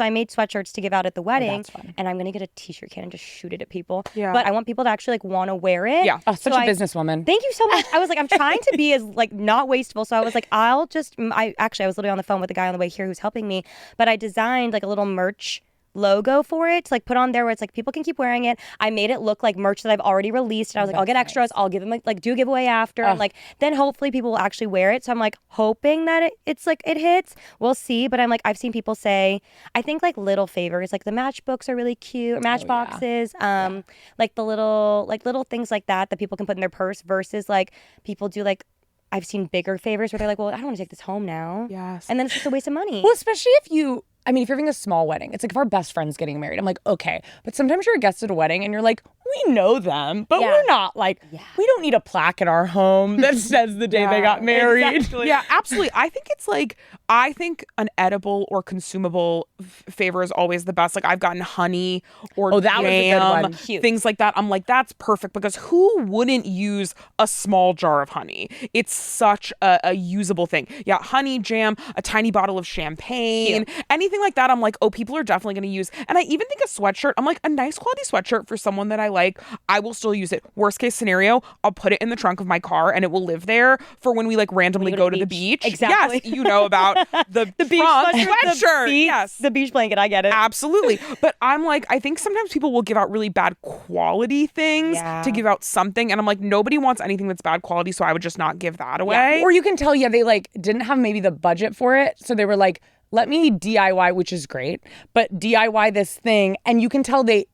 I made sweatshirts to give out at the wedding. that's fun. And I'm going to get a t-shirt can and just shoot it at people. Yeah. But I want people to actually like want to wear it. Yeah. Oh, such So a I- businesswoman. Thank you so much. I was like, I'm trying to be as like not wasteful. So I was like, I was literally on the phone with a guy on the way here who's helping me. But I designed like a little merch logo for it to like put on there where it's like people can keep wearing it. I made it look like merch that I've already released. And I was like, I'll get extras. I'll give them like do a giveaway after. And like then hopefully people will actually wear it. So I'm like hoping that it's like it hits. We'll see. But I'm like, I've seen people say, I think like little favors, like the matchbooks are really cute, matchboxes, like the little things like that people can put in their purse versus like people do like I've seen bigger favors where they're like, well, I don't want to take this home now. Yes. And then it's just a waste of money. Well, especially if you're having a small wedding, it's like if our best friend's getting married, I'm like, okay. But sometimes you're a guest at a wedding and you're like, we know them, but Yeah. we're not like, we don't need a plaque in our home that says the day they got married. Yeah, absolutely. I think an edible or consumable favor is always the best. Like I've gotten honey or that was a good jam, one. Cute. things like that. I'm like, that's perfect because who wouldn't use a small jar of honey? It's such a usable thing. Yeah, honey, jam, a tiny bottle of champagne, anything like that. I'm like, oh, people are definitely going to use. And I even think a sweatshirt, I'm like, a nice quality sweatshirt for someone that I like, I will still use it. Worst case scenario, I'll put it in the trunk of my car and it will live there for when we like randomly go to the beach. Exactly. Yes, you know about the beach sweatshirt. Yes. The beach blanket, I get it. Absolutely. But I'm like, I think sometimes people will give out really bad quality things Yeah. to give out something. And I'm like, nobody wants anything that's bad quality. So I would just not give that away. Or you can tell, they like didn't have maybe the budget for it. So they were like, let me DIY, which is great, but DIY this thing. And you can tell they,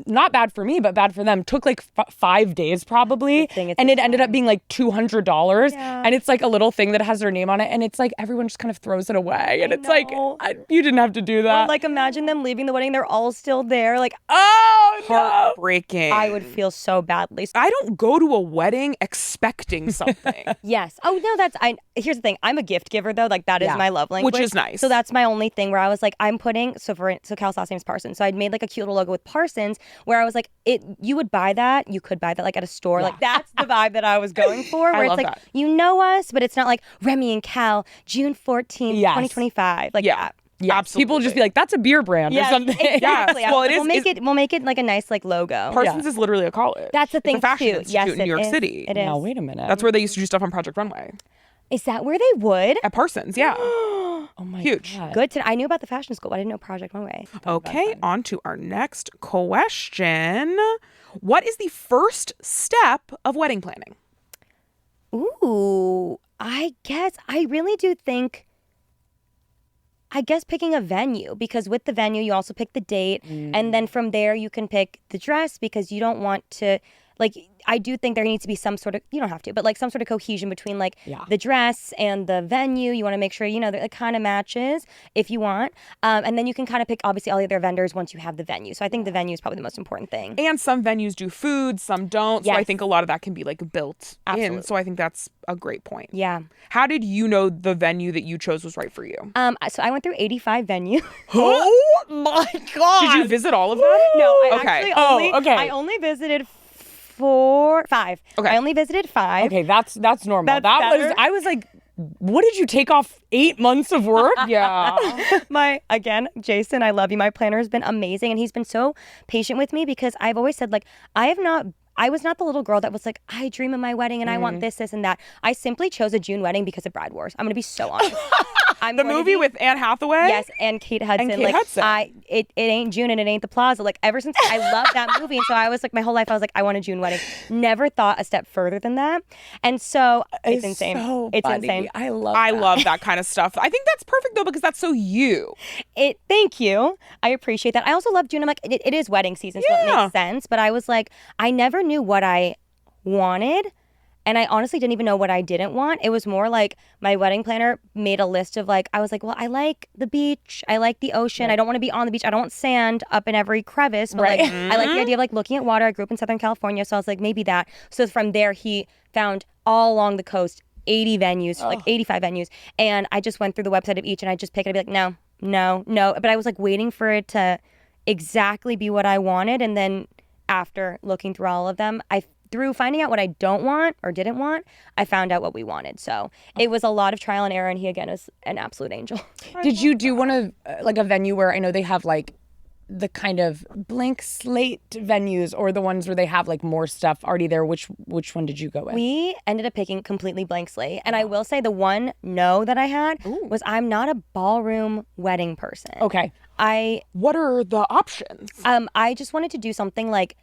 not bad for me, but bad for them, took like 5 days probably. And it ended up being like $200. Yeah. And it's like a little thing that has their name on it. And it's like everyone just kind of throws it away. And it's know. like, you didn't have to do that. Or like imagine them leaving the wedding, they're all still there. Like, oh, no. Heartbreaking. I would feel so badly. I don't go to a wedding expecting something. Yes. Oh no, here's the thing. I'm a gift giver though. Like that is my love language. Which is nice. So that's my only thing where I was like, I'm putting so Cal's last name is Parsons. So I'd made like a cute little logo with Parsons where I was like, you would buy that. You could buy that like at a store. Like that's the vibe that I was going for. Where love it's like that. you know us, but it's not like Remi and Cal, June 14th, Yes. 2025. Like Yeah. that. Yes. Absolutely. People would just be like, that's a beer brand or something. Exactly. Yes. Well, it is- We'll make it like a nice like logo. Parsons is literally a college. That's the It's thing a fashion too. institute Yes, in New it York is. City. It is. Now, wait a minute. That's where they used to do stuff on Project Runway. Is that where they would? At Parsons, yeah. Oh Oh my Huge. God. Good to I knew about the fashion school, but I didn't know Project Runway. Okay, on to our next question. What is the first step of wedding planning? Ooh, I really do think picking a venue, because with the venue you also pick the date, and then from there you can pick the dress, because you don't want to, like, I do think there needs to be some sort of, you don't have to, but like some sort of cohesion between like the dress and the venue. You want to make sure, that it kind of matches if you want. And then you can kind of pick obviously all the other vendors once you have the venue. So I think the venue is probably the most important thing. And some venues do food, some don't. So I think a lot of that can be like built in. So I think that's a great point. Yeah. How did you know the venue that you chose was right for you? So I went through 85 venues. Oh my God. Did you visit all of them? No, I only visited 5. Okay. I only visited 5. Okay, that's normal. That's better? I was like, what did you take off 8 months of work? Yeah. Jason, I love you. My planner has been amazing, and he's been so patient with me, because I've always said, like, I was not the little girl that was like, I dream of my wedding and I want this, and that. I simply chose a June wedding because of Bride Wars. I'm going to be so honest. The movie with Anne Hathaway? Yes, and Kate Hudson. It ain't June and it ain't the Plaza. Like, ever since I loved that movie, and so I was like, my whole life I was like, I want a June wedding. Never thought a step further than that. And so it's insane. So it's funny. insane. I love that kind of stuff. I think that's perfect though, because that's so you. Thank you. I appreciate that. I also love June. I'm like, it is wedding season, so it makes sense. But I was like, I never knew what I wanted. And I honestly didn't even know what I didn't want. It was more like my wedding planner made a list of like, I was like, well, I like the beach. I like the ocean. I don't want to be on the beach. I don't want sand up in every crevice. But like, I like the idea of like looking at water. I grew up in Southern California. So I was like, maybe that. So from there, he found all along the coast 80 venues, like 85 venues. And I just went through the website of each, and I just picked it. I'd be like, no. But I was like waiting for it to exactly be what I wanted. And then after looking through all of them, through finding out what I don't want or didn't want, I found out what we wanted. So it was a lot of trial and error, and he, again, is an absolute angel. Did you do one of like a venue where I know they have like the kind of blank slate venues, or the ones where they have like more stuff already there? Which one did you go with? We ended up picking completely blank slate. And I will say the one no that I had was, I'm not a ballroom wedding person. Okay. What are the options? I just wanted to do something like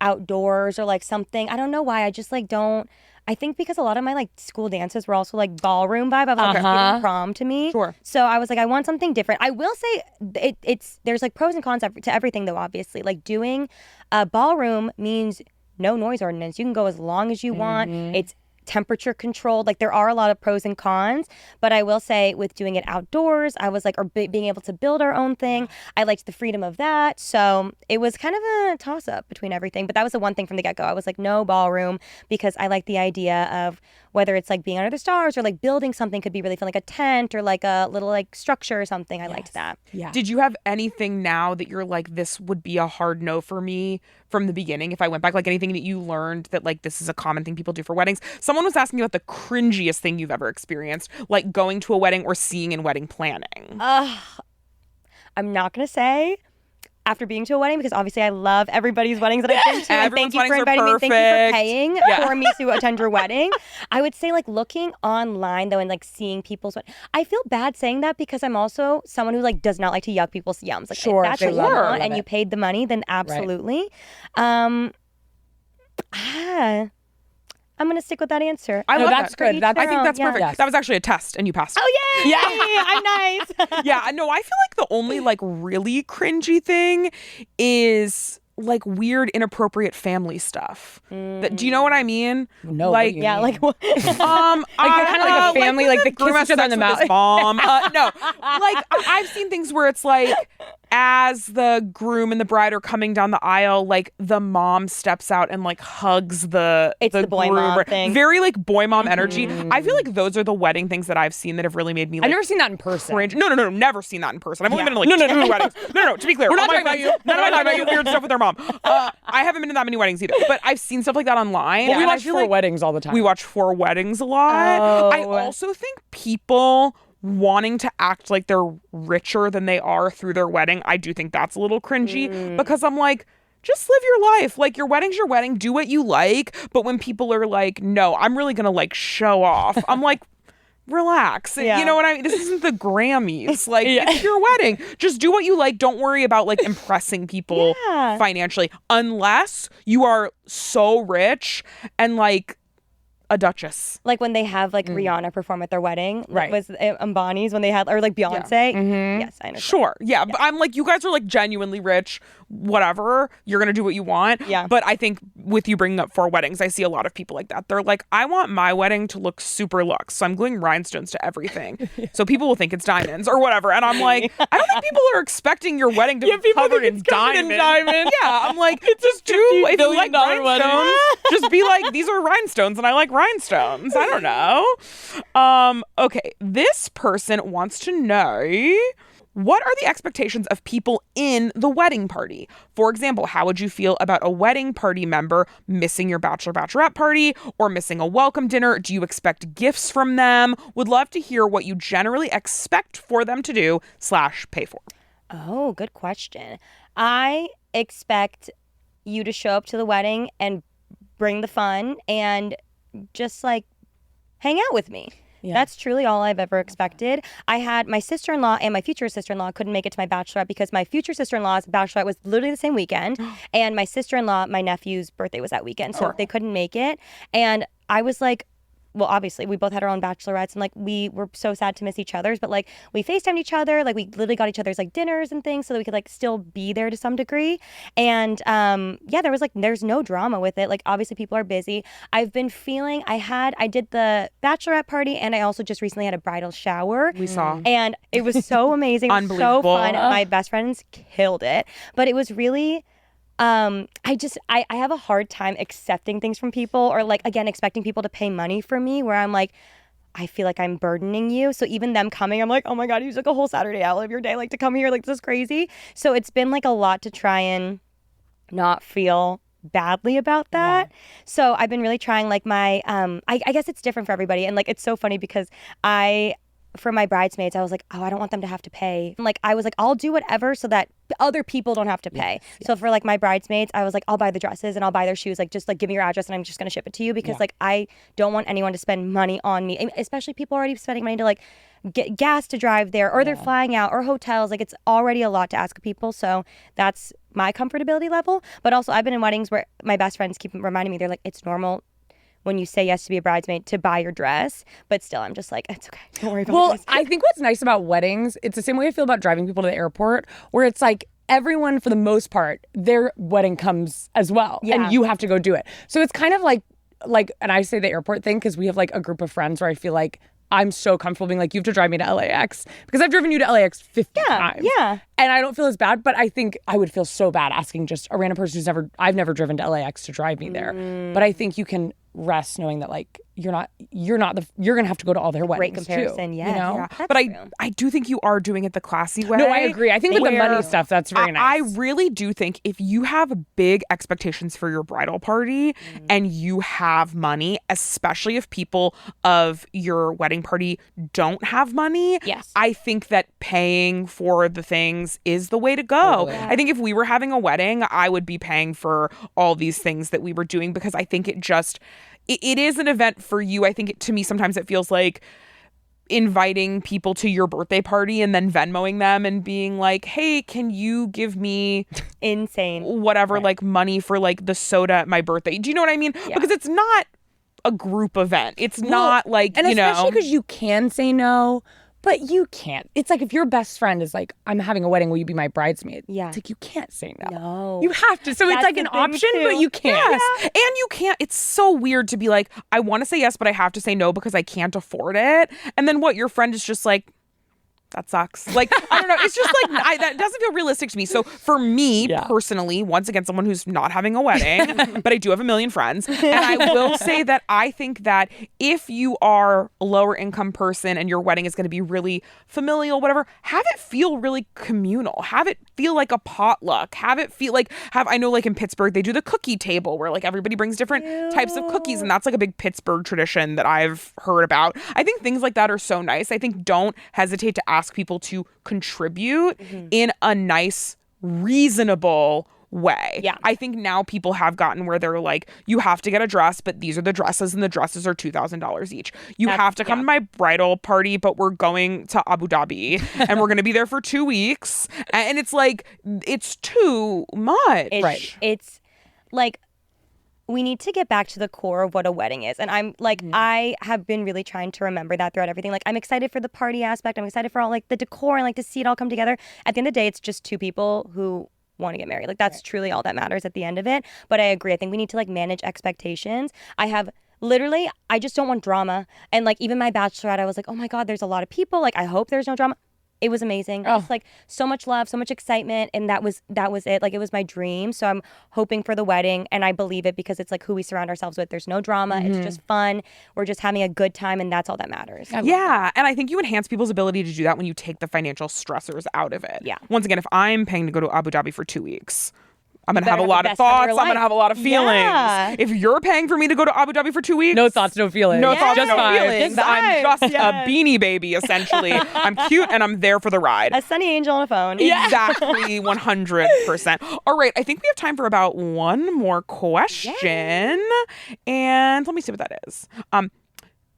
outdoors, or like something. I don't know why. I just like don't. I think because a lot of my like school dances were also like ballroom vibe. I was like, giving prom to me. Sure. So I was like, I want something different. I will say there's like pros and cons to everything though, obviously. Like doing a ballroom means no noise ordinance. You can go as long as you want. It's temperature controlled. Like, there are a lot of pros and cons, but I will say with doing it outdoors, I was like, being able to build our own thing, I liked the freedom of that. So it was kind of a toss up between everything, but that was the one thing from the get go. I was like, no ballroom, because I like the idea of whether it's like being under the stars or like building something could be really fun, like a tent or like a little like structure or something. I liked that. Yeah. Did you have anything now that you're like, this would be a hard no for me from the beginning if I went back? Like anything that you learned that like this is a common thing people do for weddings? Someone was asking about the cringiest thing you've ever experienced, like going to a wedding or seeing in wedding planning. I'm not going to say after being to a wedding, because obviously I love everybody's weddings that I've been to. And thank you for inviting me. Thank you for paying for me to attend your wedding. I would say like looking online though and like seeing people's I feel bad saying that because I'm also someone who like does not like to yuck people's yums. Like sure, if that's what you want and you paid the money, then absolutely. Right. I'm going to stick with that answer. I love that's that. good. I think that's perfect. Yes. That was actually a test and you passed it. Oh, yay! Yeah. I'm nice. Yeah, no, I feel like the only like really cringy thing is like weird, inappropriate family stuff. Do you know what I mean? No. Like, yeah, like what? Like kind of like a family, like the kiss each other on the mouth. Mom. No, like I've seen things where it's like, as the groom and the bride are coming down the aisle, like the mom steps out and like hugs the boy groom. Mom thing. Very like boy mom energy. I feel like those are the wedding things that I've seen that have really made me like, I've never seen that in person. Cringe. No, never seen that in person. I've only been to like two weddings. No, to be clear. We're not talking about you. None of my talking about you. Weird stuff with their mom. I haven't been to that many weddings either, but I've seen stuff like that online. Well, we and watch 4 weddings all the time. We watch 4 weddings a lot. I also think people wanting to act like they're richer than they are through their wedding, I do think that's a little cringy because I'm like, just live your life. Like, your wedding's your wedding. Do what you like. But when people are like, no, I'm really going to like show off. I'm like, relax. Yeah. You know what I mean? This isn't the Grammys. Like, it's your wedding. Just do what you like. Don't worry about like impressing people financially, unless you are so rich and like a duchess. Like when they have like Rihanna perform at their wedding. Right. Was Ambani's when they had, or like Beyonce. Yes, I know. Sure. Yeah. But I'm like, you guys are like genuinely rich, whatever. You're going to do what you want. Yeah. But I think with you bringing up 4 weddings, I see a lot of people like that. They're like, I want my wedding to look super luxe. So I'm gluing rhinestones to everything. So people will think it's diamonds or whatever. And I'm like, I don't think people are expecting your wedding to be covered in diamonds. Yeah. I'm like, just do, if you like rhinestones, just be like, these are rhinestones and I like rhinestones. I don't know. Okay. This person wants to know, what are the expectations of people in the wedding party? For example, how would you feel about a wedding party member missing your bachelorette party or missing a welcome dinner? Do you expect gifts from them? Would love to hear what you generally expect for them to do / pay for. Oh, good question. I expect you to show up to the wedding and bring the fun and just like hang out with me. Yeah. That's truly all I've ever expected. I had my sister-in-law and my future sister-in-law couldn't make it to my bachelorette because my future sister-in-law's bachelorette was literally the same weekend. And my sister-in-law, my nephew's birthday was that weekend. So they couldn't make it. And I was like, well, obviously, we both had our own bachelorettes, and like we were so sad to miss each other's, but like we FaceTimed each other, like we literally got each other's like dinners and things so that we could like still be there to some degree. And there was like, there's no drama with it. Like obviously people are busy. I've been feeling, I did the bachelorette party and I also just recently had a bridal shower. We saw. And it was so amazing. It was so fun. My best friends killed it. But it was really... I have a hard time accepting things from people or like, again, expecting people to pay money for me where I'm like, I feel like I'm burdening you. So even them coming, I'm like, oh my God, you took a whole Saturday out of your day, like to come here, like this is crazy. So it's been like a lot to try and not feel badly about that. Yeah. So I've been really trying like my, I guess it's different for everybody. And like, it's so funny because for my bridesmaids, I was like, oh, I don't want them to have to pay. And like, I was like, I'll do whatever so that other people don't have to pay. Yes. So for like my bridesmaids, I was like, I'll buy the dresses and I'll buy their shoes. Like, just like give me your address and I'm just going to ship it to you because like, I don't want anyone to spend money on me, especially people already spending money to like get gas to drive there or they're flying out or hotels. Like it's already a lot to ask of people. So that's my comfortability level. But also I've been in weddings where my best friends keep reminding me, they're like, it's normal when you say yes to be a bridesmaid to buy your dress, but still I'm just like, it's okay, don't worry about it. I think what's nice about weddings, it's the same way I feel about driving people to the airport, where it's like everyone for the most part, their wedding comes as well and you have to go do it. So it's kind of like, and I say the airport thing because we have like a group of friends where I feel like I'm so comfortable being like, you have to drive me to LAX because I've driven you to LAX 50 times. Yeah. And I don't feel as bad, but I think I would feel so bad asking just a random person I've never driven to LAX to drive me there. But I think you can rest knowing that like you're gonna have to go to all their weddings. Great comparison, too, yes. you know? Yeah. But I do think you are doing it the classy way. No, I agree. I think with the money stuff, that's very nice. I really do think if you have big expectations for your bridal party and you have money, especially if people of your wedding party don't have money, I think that paying for the things is the way to go. Totally. I think if we were having a wedding, I would be paying for all these things that we were doing because I think it is an event for you. I think to me, sometimes it feels like inviting people to your birthday party and then Venmoing them and being like, hey, can you give me insane whatever, like money for like the soda at my birthday? Do you know what I mean? Yeah. Because it's not a group event. It's not like, and especially because you can say no, but you can't. It's like if your best friend is like, I'm having a wedding, will you be my bridesmaid? Yeah. It's like you can't say no. No. You have to. So it's like an option, but you can't. Yes. And you can't. It's so weird to be like, I want to say yes, but I have to say no because I can't afford it. And then what? Your friend is just like, that sucks. Like, I don't know. It's just like, that doesn't feel realistic to me. So for me personally, once again, someone who's not having a wedding, but I do have a million friends. And I will say that I think that if you are a lower income person and your wedding is going to be really familial, whatever, have it feel really communal. Have it feel like a potluck. Have it feel like, I know like in Pittsburgh, they do the cookie table where like everybody brings different types of cookies. And that's like a big Pittsburgh tradition that I've heard about. I think things like that are so nice. I think don't hesitate to ask people to contribute in a nice, reasonable way. Yeah. I think now people have gotten where they're like, you have to get a dress, but these are the dresses, and the dresses are $2,000 each. You have to come to my bridal party, but we're going to Abu Dhabi and we're going to be there for 2 weeks. And it's like, it's too much. It's like, we need to get back to the core of what a wedding is. And I'm like, I have been really trying to remember that throughout everything. Like, I'm excited for the party aspect. I'm excited for all like the decor and like to see it all come together. At the end of the day, it's just two people who want to get married. Like, that's truly all that matters at the end of it. But I agree. I think we need to like manage expectations. I just don't want drama. And like, even my bachelorette, I was like, oh my God, there's a lot of people. Like, I hope there's no drama. It was amazing. Just like so much love, so much excitement. And that was it. Like, it was my dream. So I'm hoping for the wedding, and I believe it because it's like who we surround ourselves with. There's no drama. It's just fun. We're just having a good time, and that's all that matters. Yeah. And I think you enhance people's ability to do that when you take the financial stressors out of it. Yeah. Once again, if I'm paying to go to Abu Dhabi for 2 weeks, I'm going to have a lot of thoughts. I'm going to have a lot of feelings. Yeah. If you're paying for me to go to Abu Dhabi for 2 weeks. No thoughts, no feelings. No thoughts, just no vibes. feelings. I'm just a beanie baby, essentially. I'm cute and I'm there for the ride. A sunny angel on a phone. Exactly, 100%. All right, I think we have time for about one more question. And let me see what that is.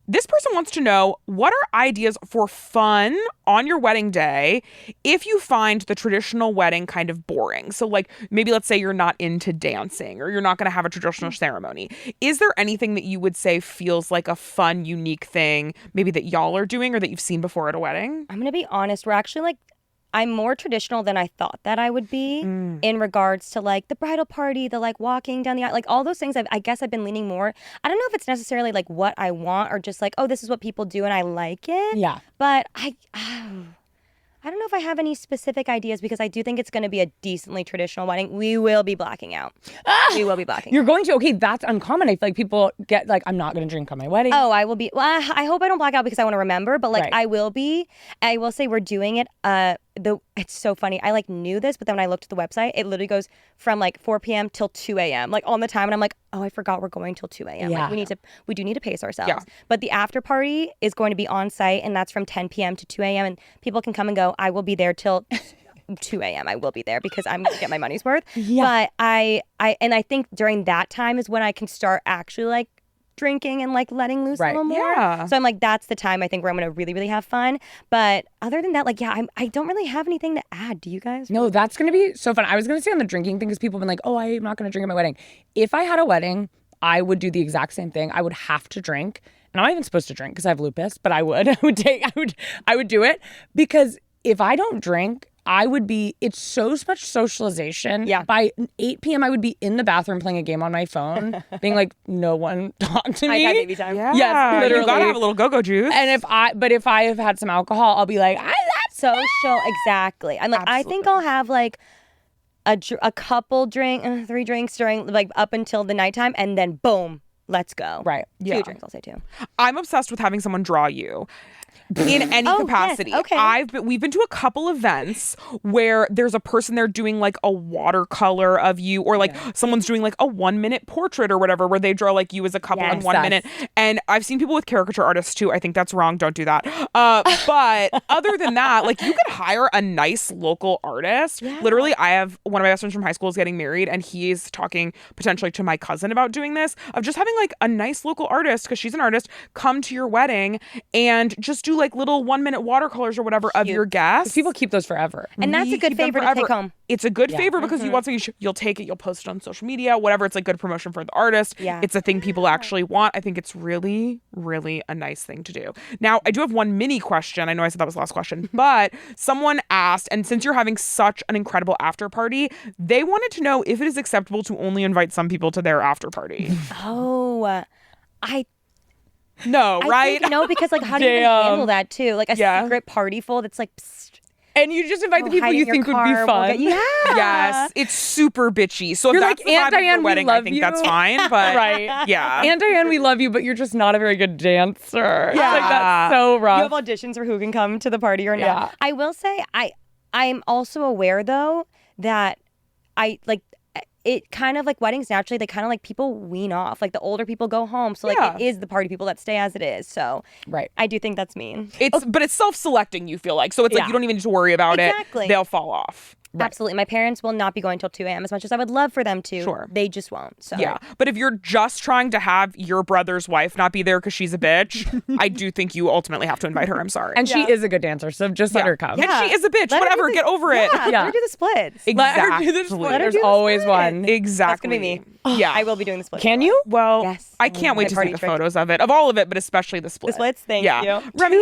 This person wants to know, what are ideas for fun on your wedding day if you find the traditional wedding kind of boring? So like, maybe let's say you're not into dancing or you're not going to have a traditional ceremony. Is there anything that you would say feels like a fun, unique thing maybe that y'all are doing or that you've seen before at a wedding? I'm going to be honest. We're actually like, I'm more traditional than I thought that I would be in regards to like the bridal party, the like walking down the aisle, like all those things. I guess I've been leaning more. I don't know if it's necessarily like what I want or just like, oh, this is what people do and I like it. Yeah. But I don't know if I have any specific ideas because I do think it's going to be a decently traditional wedding. We will be blacking out. We will be blacking You're going to? Okay, that's uncommon. I feel like people get like, I'm not going to drink on my wedding. Oh, I will be. Well, I hope I don't black out because I want to remember, but like I will be. I will say we're doing it. It's so funny. I like knew this, but then when I looked at the website, it literally goes from like 4 p.m. till 2 a.m. like on the time, and I'm like, oh, I forgot we're going till 2 a.m. Yeah. Like we do need to pace ourselves. But the after party is going to be on site, and that's from 10 p.m. to 2 a.m. and people can come and go. I will be there till 2 a.m. I will be there because I'm gonna get my money's worth. But I think during that time is when I can start actually like drinking and like letting loose a little more. So I'm like, that's the time I think where I'm gonna really, really have fun. But other than that, like, I don't really have anything to add. Do you guys? No, that's gonna be so fun. I was gonna say on the drinking thing because people have been like, oh, I'm not gonna drink at my wedding. If I had a wedding, I would do the exact same thing. I would have to drink. And I'm not even supposed to drink because I have lupus, but I would do it because if I don't drink, it's so much socialization. Yeah. By 8 p.m., I would be in the bathroom playing a game on my phone, being like, no one talk to me. I got baby time. Yeah, yes, literally. You gotta have a little go-go juice. And if I have had some alcohol, I'll be like, I love social. Exactly. I'm like, Absolutely. I think I'll have like a couple 3 drinks during like up until the nighttime, and then boom, let's go. Right. 2 drinks, I'll say 2. I'm obsessed with having someone draw you. In any capacity. Yes. Okay. We've been to a couple events where there's a person there doing like a watercolor of you, or like someone's doing like a 1-minute portrait or whatever, where they draw like you as a couple in 1 minute. And I've seen people with caricature artists too. I think that's wrong. Don't do that. But other than that, like, you could hire a nice local artist. Yeah. Literally, I have one of my best friends from high school is getting married, and he's talking potentially to my cousin about doing this, of just having like a nice local artist, because she's an artist, come to your wedding and just do like little 1-minute watercolors or whatever of your guests. People keep those forever. And that's a good favor to take home. It's a good favor because you want something, you'll take it, you'll post it on social media, whatever. It's like good promotion for the artist. Yeah. It's a thing people actually want. I think it's really, really a nice thing to do. Now, I do have one mini question. I know I said that was the last question, but someone asked, and since you're having such an incredible after party, they wanted to know if it is acceptable to only invite some people to their after party. No, I right? think no, because like, how do you even handle that too? Like a secret party full that's like, psst, and you just invite the people you think would be fun. Yes, it's super bitchy. So you're if that's like, the Aunt vibe of Diane, your wedding, I think that's fine. But right, yeah, Aunt Diane, we love you, but you're just not a very good dancer. Yeah, like, that's so rough. You have auditions for who can come to the party or not. Yeah. I will say, I'm also aware though that it kind of like weddings naturally, they kind of like people wean off. Like the older people go home. So like it is the party people that stay as it is. So I do think that's mean. But it's self-selecting, you feel like. So it's like you don't even need to worry about it. They'll fall off. Absolutely. My parents will not be going till 2 a.m. as much as I would love for them to. Sure. They just won't. So. Yeah. But if you're just trying to have your brother's wife not be there because she's a bitch, I do think you ultimately have to invite her. I'm sorry. And she is a good dancer, so just let her come. Yeah. And she is a bitch. Whatever. Get over it. Yeah. Let her do the splits. Exactly. Let her do the split. There's always one. Exactly. That's going to be me. Yeah. I will be doing the splits. Can you? Well, Yes. I can't wait to see party the trick. photos of it, of all of it, but especially the split. The splits? Thank Yeah. you. Remi,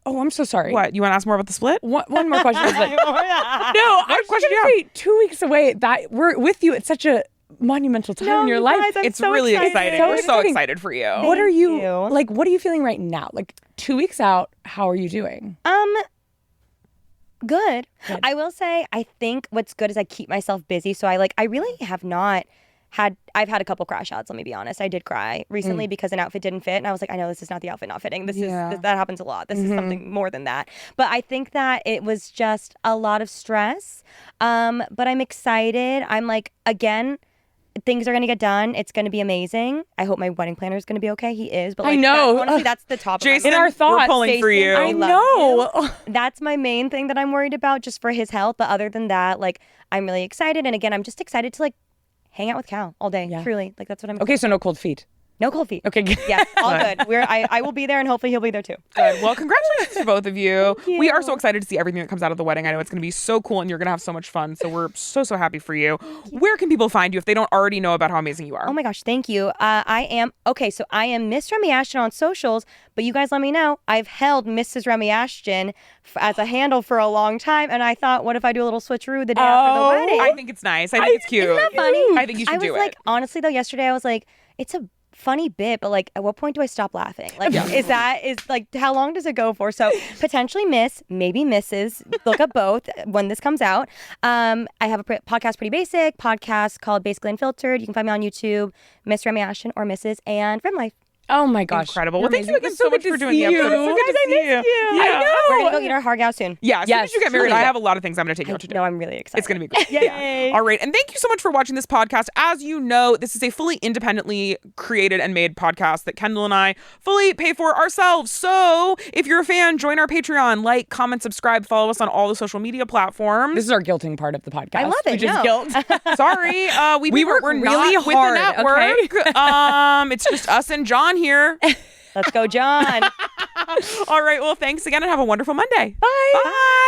Oh, I'm so sorry. what? You want to ask more about the split? One more question. No, I was question just do you gonna say 2 weeks away. That we're with you at such a monumental time in your life. Guys, I'm It's so really excited. exciting. So We're so exciting. excited for you. What are you you. like? What are you feeling right now? Like 2 weeks out, how are you doing? Good. I will say, I think what's good is I keep myself busy. So I really have not I've had a couple crash outs, let me be honest. I did cry recently because an outfit didn't fit. And I was like, I know this is not the outfit not fitting. That happens a lot. This is something more than that. But I think that it was just a lot of stress. But I'm excited. I'm like, again, things are going to get done. It's going to be amazing. I hope my wedding planner is going to be okay. He is. But I know. honestly, that's the top Jason, of my in our thoughts, we're pulling for Jason, you. I I love know. you. That's my main thing that I'm worried about, just for his health. But other than that, I'm really excited. And again, I'm just excited to hang out with Cal all day. Yeah. Truly. That's what I'm Okay, so no cold feet. No cold feet. Okay, good. Yes, all good. I will be there, and hopefully he'll be there too. Good. Well, congratulations to both of you. you. We are so excited to see everything that comes out of the wedding. I know it's going to be so cool and you're going to have so much fun. So we're so happy for you. Where can people find you if they don't already know about how amazing you are? Oh my gosh, thank you. I am Miss Remi Ashton on socials, but you guys let me know. I've held Mrs. Remi Ashton as a handle for a long time, and I thought, what if I do a little switcheroo the day after the wedding? I think it's nice. I think it's cute. Isn't that funny? I think you should do it. Honestly though, yesterday I was like, it's a funny bit, but at what point do I stop laughing? How long does it go for? So potentially Miss, maybe Mrs. Look up both when this comes out. I have a podcast, Pretty Basic podcast called Basically Unfiltered. You can find me on YouTube, Miss Remi Ashton or Mrs. and Rim Life. Oh my gosh. Incredible. You're Well, thank you amazing. again so much good for to doing the see episode. you. It's so good to see you. I know. We're gonna go eat our hard soon. Yeah, as soon as you get married, I have a lot of things I'm going to take you out to do. No, I'm really excited. It's going to be great. Yay. Yeah. All right. And thank you so much for watching this podcast. As you know, this is a fully independently created and made podcast that Kendahl and I fully pay for ourselves. So if you're a fan, join our Patreon, like, comment, subscribe, follow us on all the social media platforms. This is our guilting part of the podcast. I love it. Which is No. guilt. Sorry. We work we're really not hard, with the network. It's just us and John here. Let's go, John. All right. Well, thanks again and have a wonderful Monday. Bye. Bye.